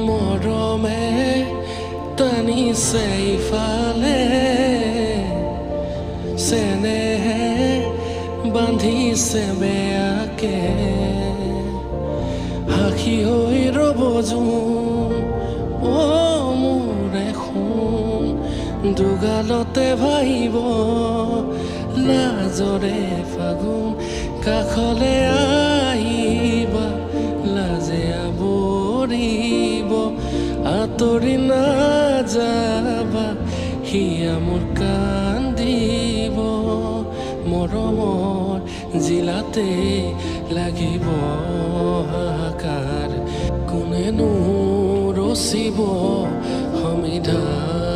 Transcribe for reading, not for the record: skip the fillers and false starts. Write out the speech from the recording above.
মৰমে টানিছে ইফালে চেনেহে বান্ধিছে বেয়াকে সাক্ষী হৈ ৰ'ব জোন মোৰে সোণ দুগালতে ভাবিব লাজৰে ফাগুন কাষলে আহিবা লাজে আৱৰিব আঁতৰি নাযাবা হিয়া মোৰ কান্দিব মৰমৰ জিলাতে লাগিব হাহাকাৰ কোনেনো ৰচিব সমিধান